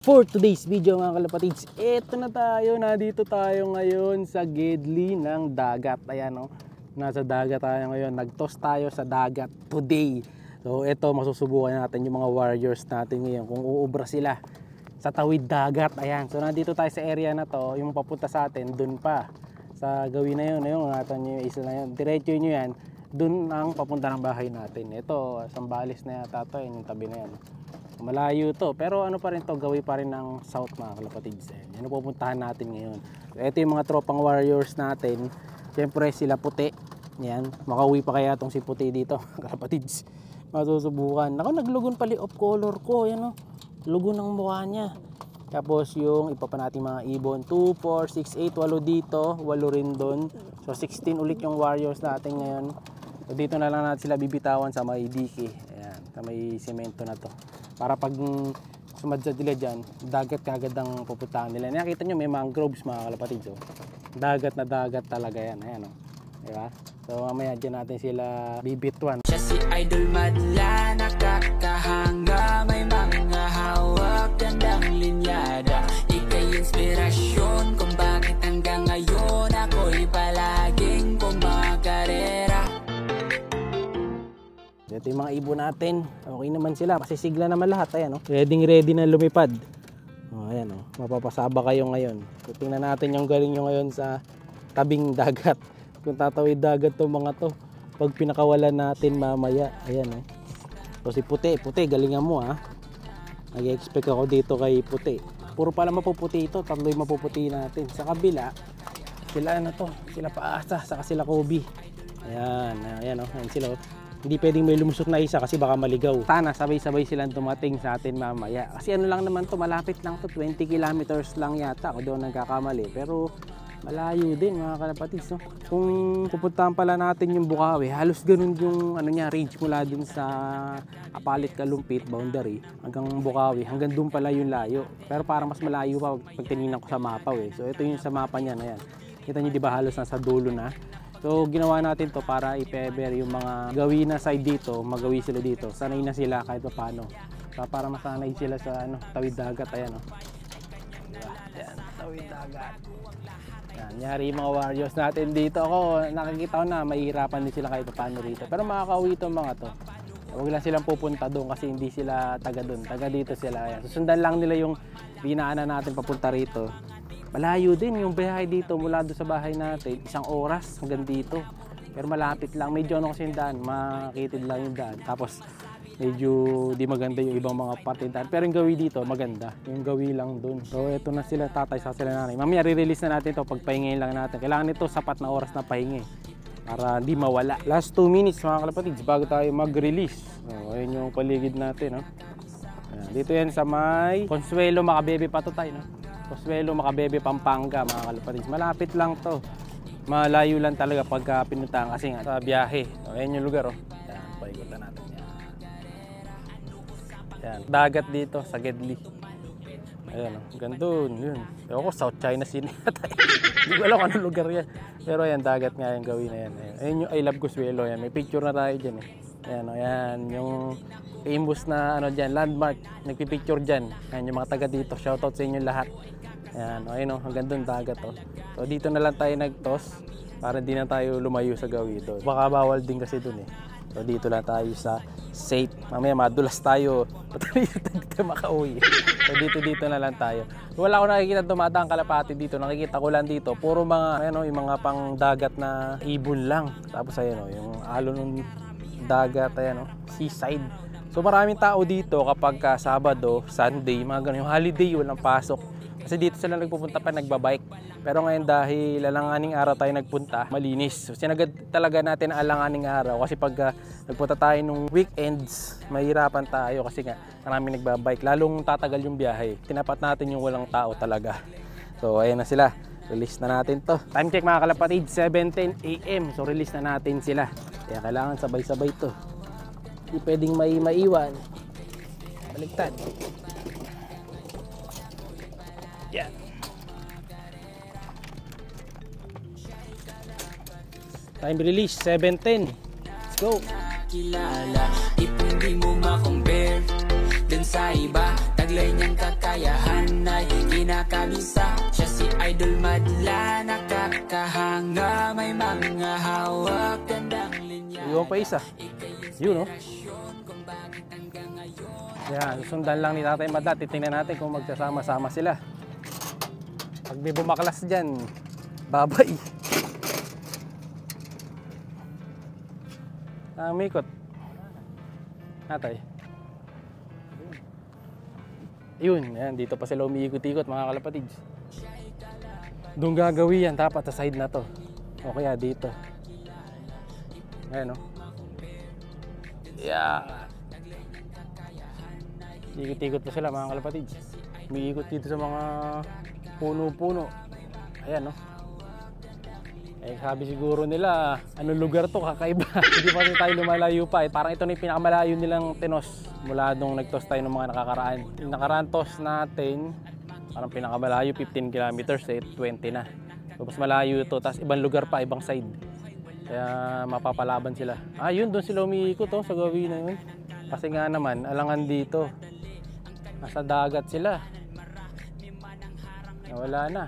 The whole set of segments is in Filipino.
For today's video mga kalapatids, eto na tayo, nandito tayo ngayon sa gidli ng dagat. Ayan o, nasa dagat tayo ngayon, nag-toss tayo sa dagat today. So eto, masusubukan natin yung mga warriors natin ngayon kung uubra sila sa tawid dagat. Ayan, so nandito tayo sa area na to, yung papunta sa atin, dun pa. Sa gawin na yun, ngatan nyo yung isa na yun, diretso nyo yan, dun ang papunta ng bahay natin. Ito, Sambales na yata to, yung tabi na yan. Malayo to, pero ano pa rin to, gawin pa rin ng south mga kalapatids. Yan ang pupuntahan natin ngayon. So, ito yung mga tropang warriors natin. Siyempre sila puti. Yan, makauwi pa kaya itong si puti dito kalapatids. Masusubukan. Ako, naglugon pali off color ko. Yan o, lugon ng mukha niya. Tapos yung ipa pa natin mga ibon, 2, 4, 6, 8, 8 dito, 8 rin doon. So 16 ulit yung warriors natin ngayon. So dito na lang natin sila bibitawan sa may diki. Ayan, sa may semento na to. Para pag sumadsa nila dyan, dagat kagad ang pupuntahan nila. Nakita nyo may mangroves mga kalapatids. Oh. Dagat na dagat talaga yan. Ayan o. Diba? So mamaya dyan natin sila bibituan. Siya si Idol Madla, nakakahanga, may mga hawak, gandang linyada. Ika'y inspirasyon kung bakit hanggang ngayon ako'y palaging kumakarera. Ito yung mga ibon natin. Okay naman sila kasi sigla naman lahat. Ayan, oh. Ready na lumipad. Oh, ayan, oh. Mapapasaba kayo ngayon. So, tingnan natin yung galing nyo ngayon sa tabing dagat. Kung tatawid dagat to mga to, pag pinakawalan natin mamaya. Ayan, oh. So si puti, galingan mo ha. Nag-expect ako dito kay puti. Puro pala mapuputi ito, tatlo yung mapuputi natin. Sa kabila, sila ano to, sila Paasa, saka sila Kobe. Ayan, ayan oh, ayan sila oh. Hindi pwedeng may lumusok na isa kasi baka maligaw. Sana sabay-sabay silang dumating sa atin mamaya. Kasi ano lang naman to, malapit lang to, 20 kilometers lang yata ako doon nagkakamali. Pero malayo din mga kalapatids. No? Kung pupuntahan pala natin yung Bukawi, halos ganun yung ano niya, range mula dun sa Apalit Kalumpit boundary hanggang Bukawi. Hanggang dun pala yung layo. Pero parang mas malayo pa pag tinignan ko sa mapa. So ito yung sa mapa niya na yan. Kita nyo diba halos nasa dulo na. So ginawa natin to para i-feather yung mga gawi na side dito, magawi sila dito. Sanay na sila kahit paano. So, para masanay sila sa ano, tawid dagat. Ayan o. Diba? Ayan, tawid dagat. Yan, nyari yung mga warriors natin dito. Ako, nakikita ko na mahihirapan din sila kahit paano rito. Pero makakauwi itong mga to. Huwag lang silang pupunta doon kasi hindi sila taga doon. Taga dito sila. Ayan. Susundan lang nila yung dinaanan natin papunta rito. Malayo din yung biyahe dito mula doon sa bahay natin. 1 oras hanggang dito. Pero malapit lang. Medyo ano kasi yung daan. Makitid lang yung daan. Tapos medyo di maganda yung ibang mga parte daan. Pero yung gawi dito maganda. Yung gawi lang doon. So eto na sila tatay sa sila nanay. Mamaya re-release na natin ito. Pagpahingayin lang natin. Kailangan nito sapat na oras na pahingi. Para di mawala. Last 2 minutes mga kalapatids bago tayo mag-release. So, ayun yung paligid natin. No? Ayan. Dito yan sa may Consuelo, Makabebe pa to tayo. No? Consuelo, Makabebe, Pampanga mga kalapatids. Malapit lang to. Malayo lang talaga pagka pinuntahan kasi nga sa biyahe. So, ayan yung lugar. Oh. Ayan, paikutan natin yan. Ayan, dagat dito sa Gedli. Ayan, oh. Gandun. Yun. Ewan ko, South China Sea. Hindi ko alam kung anong lugar yan. Pero ayan, dagat nga yung gawin na yan. Ayan yung I Love Consuelo. Ayan, may picture na tayo dyan. Eh. Ayan, oh, ayan. Yung famous na ano dyan, landmark. Nagpipicture dyan. Ayan, yung mga taga dito. Shoutout sa inyo lahat. Ayan, oh, ayun, oh, hanggang doon dagat. Oh. So dito na lang tayo nag-toss para hindi na tayo lumayo sa gawi doon. Baka bawal din kasi doon eh. So dito lang tayo sa safe. Mamaya madulas tayo. Patuloy tayo makauwi. So dito na lang tayo. Wala ko nakikita dumadaan kalapati dito. Nakikita ko lang dito. Puro mga, ano, yung mga pang dagat na ibon lang. Tapos ayun, oh, yung alon ng dagat, ayan, oh, seaside. So maraming tao dito kapag Sabado, Sunday, mga ganun. Yung holiday, walang pasok. Kasi dito sila nagpupunta pa, nagbabike. Pero ngayon dahil alanganing araw tayo nagpunta, malinis. So sinagad talaga natin ang alanganing araw. Kasi pag nagpunta tayo nung weekends, mahirapan tayo kasi nga maraming nagbabike. Lalong tatagal yung biyahe. Tinapat natin yung walang tao talaga. So ayan na sila. Release na natin to. Time check mga kalapatid, 7:10 AM. So release na natin sila. Kaya kailangan sabay-sabay to. Hindi pwedeng maiwan. Baligtad. Yan. Time release, 7:10. Let's go. Kilala, ipon di mo ma-compare dun sa iba, taglay niyang kakayahan. isa. Siya si Idol Madla, nakakahanga, may mga hawak, gandang linya. Iwan pa isa. Yun, no? Yan, sundan lang ni Tatay Madla. Titingnan natin kung magsasama-sama sila. Pag may bumaklas dyan, babay. Mikot. Natay. Yun, yan, dito pa sila umiikot-ikot mga kalapatids. Doon gagawin yan, dapat sa side na to. O kaya dito. Ayan, no? Yeah. Ikot-ikot pa sila mga kalapatids. Umiikot dito sa mga puno-puno. Ayan, no? Eh, sabi siguro nila, anong lugar to, kakaiba. Hindi pa tayo lumalayo pa. Parang ito na yung pinakamalayo nilang tinos mula nung nagtos tayo ng mga nakakaraan. Yung nakaraan tos natin, parang pinakamalayo, 15 kilometers, 20 na. So, mas malayo ito, tapos ibang lugar pa, ibang side. Kaya mapapalaban sila. Yun, doon sila umiikot sa gawin na yun. Kasi nga naman, alangan dito. Nasa dagat sila. Nawala na.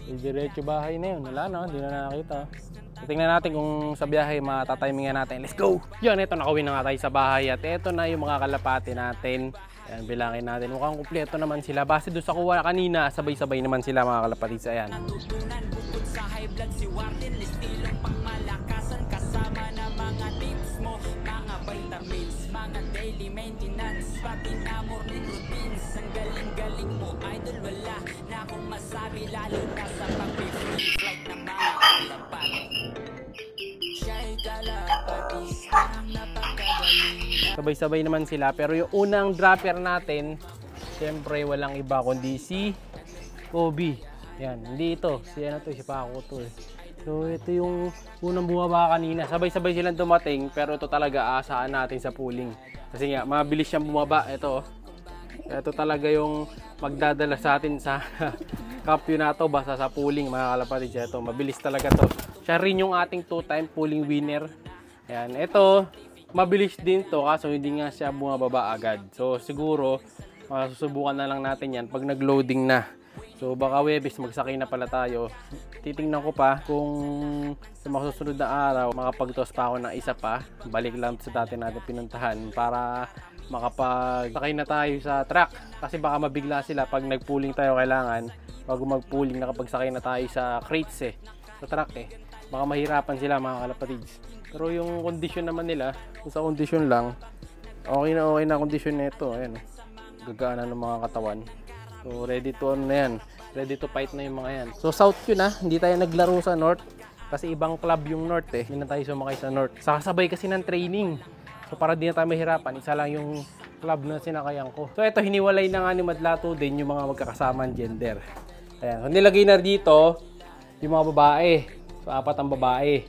Diretso bahay na yun. Wala na, hindi na nakakita. So, tingnan natin kung sa biyahe matatimingan natin. Let's go! Yun, ito nakawin na nga tayo sa bahay. At ito na yung mga kalapati natin. Ayan, bilangin natin. Mukhang kumpleto naman sila. Base doon sa kuha kanina, sabay-sabay naman sila mga kalapati. Ayan. Natutunan bukod sa high blood si Warden, estilong pangmalakasan kasama na mga tips mo, mga vitamins, mga daily maintenance, pati na morning routines. Ang galing-galing mo, idol, wala na akong masabi, lalo na sa pag-free flight ng mga kalapat. Siya'y kalapati, ang napakagaling. Sabay-sabay naman sila. Pero yung unang dropper natin, siyempre walang iba kundi si Kobe. Yan, hindi ito. Si ano to, si Paco to eh. So ito yung unang bumaba kanina. Sabay-sabay silang dumating, pero ito talaga aasahan natin sa pooling. Kasi nga, mabilis siyang bumaba. Ito talaga yung magdadala sa atin sa kampiyonato basta sa pooling mga kalapatids. Ito, mabilis talaga to. Siya rin yung ating 2-time pooling winner. Yan, ito, mabilis din to kaso hindi nga siya bumababa agad. So siguro, susubukan na lang natin yan pag nag-loading na. So baka Webes magsakay na pala tayo. Titingnan ko pa kung sa mga susunod na araw makapagtos pa ako ng isa pa. Balik lang sa dati natin pinuntahan para makapagsakay na tayo sa truck. Kasi baka mabigla sila pag nag-pooling tayo kailangan. Bago mag-pooling nakapagsakay na tayo sa crates sa truck Baka mahirapan sila mga kalapatids. Pero yung condition naman nila, kung sa condition lang, okay na condition nito. Ayan, gagaan ng mga katawan. So ready to na yan. Ready to fight na yung mga yan. So south yun hindi tayo naglaro sa north. Kasi ibang club yung north Hindi na tayo sumakay sa north. Sakasabay kasi ng training. So para di na tayo mahirapan, isa lang yung club na sinakayan ko. So ito, hiniwalay na nga ni Madlato din yung mga magkakasamang gender. Ayan. So nilagay na dito yung mga babae. So 4 ang babae.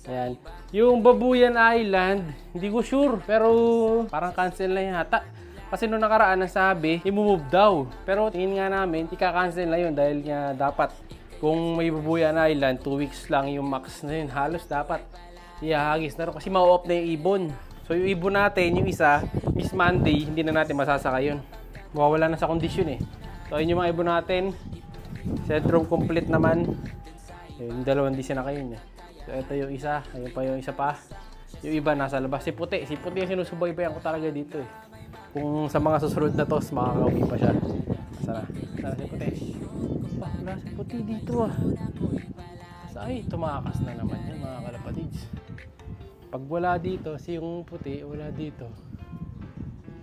Ayan. Yung Babuyan Island, hindi ko sure. Pero parang cancel na yata. Kasi nung nakaraan nasabi, i-move daw. Pero tingin nga namin, ika-cancel na yun dahil nga dapat kung may Babuyan Island, 2 weeks lang yung max na yun. Halos dapat ihahagis na rin kasi ma-off na yung ibon. So yung ibon natin, yung isa, Miss Monday, hindi na natin masasaka yun. Mawawala na sa kondisyon So yun yung mga ibon natin. Setrum complete naman. Yung dalawang di sinaka yun So ito yung isa, ayun pa yung isa pa. Yung iba nasa labas. Si Puti yung sinusubaybayan ko talaga dito Kung sa mga susunod na tos, makakauwi pa siya. Sana si Puti. Wala si Puti dito Ay, tumakas na naman yan mga kalapatids. Pag wala dito, yung Puti, wala dito.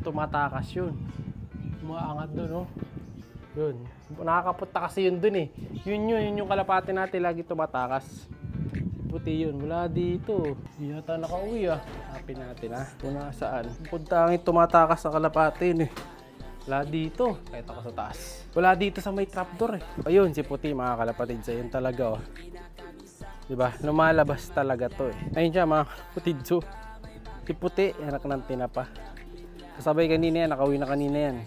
Tumatakas yun. Umaangat doon Yun. Nakakapunta kasi yun dun Yun yung kalapati natin lagi tumatakas. Puti yun. Wala dito. Hindi yata nakauwi Hanapin natin Kung nasaan. Puntangin tumatakas sa kalapati Wala dito. Kahit ako sa taas. Wala dito sa may trapdoor Ayun, si Puti mga kalapatid. Ayun talaga Diba? Lumalabas talaga to Ayun siya mga kalapatid. Si Puti, anak ng tinapa. Kasabay kanina yan. Nakauwi na kanina yan.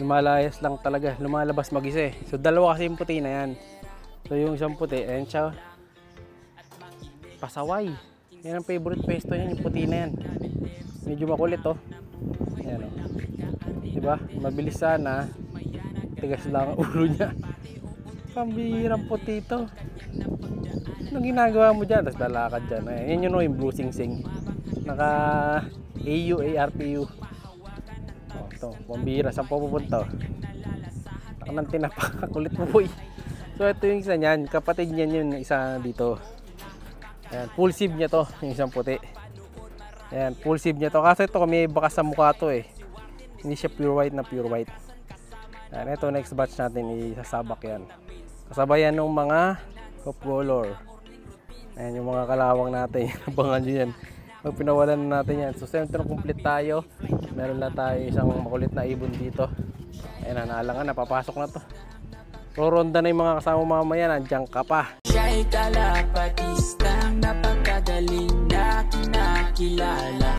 Lumalayas lang talaga. Lumalabas mag-isa So dalawa kasi yung Puti na yan. So yung isang Puti, ayan siya. Pasaway. Yan ang favorite pesto niya, yung Puti na yan. Medyo makulit Ayan Diba? Mabilis sana. Tigas lang ang ulo niya. Pambihirang puti ito. Anong ginagawa mo dyan? Tapos lalakad dyan. Ayan yun o, yung blue sing-sing. Naka AU, ARPU. O, ito, pambihira. Saan po pupunta? Taka ng tinapa. Kulit mo boy. So ito yung isa niyan. Kapatid niyan yun. Isa dito. Ayan, full sieve niya to. Yung isang puti. Ayan, full sieve niya to. Kasi ito may bakas sa mukha to eh. Hindi siya pure white na pure white. Ayan, ito next batch natin. Isasabak yan. Kasabayan ng mga top color. Ayan yung mga kalawang natin. Abangan nyo yan. Pag pinawalan na natin yan. So center complete tayo. Meron na tayo isang makulit na ibon dito. Ayan na, naalangan na. Papasok na to. Roronda na yung mga kasama mamaya. Nandiyan ka pa. Siya'y kalapatistang napakagaling na kinakilala.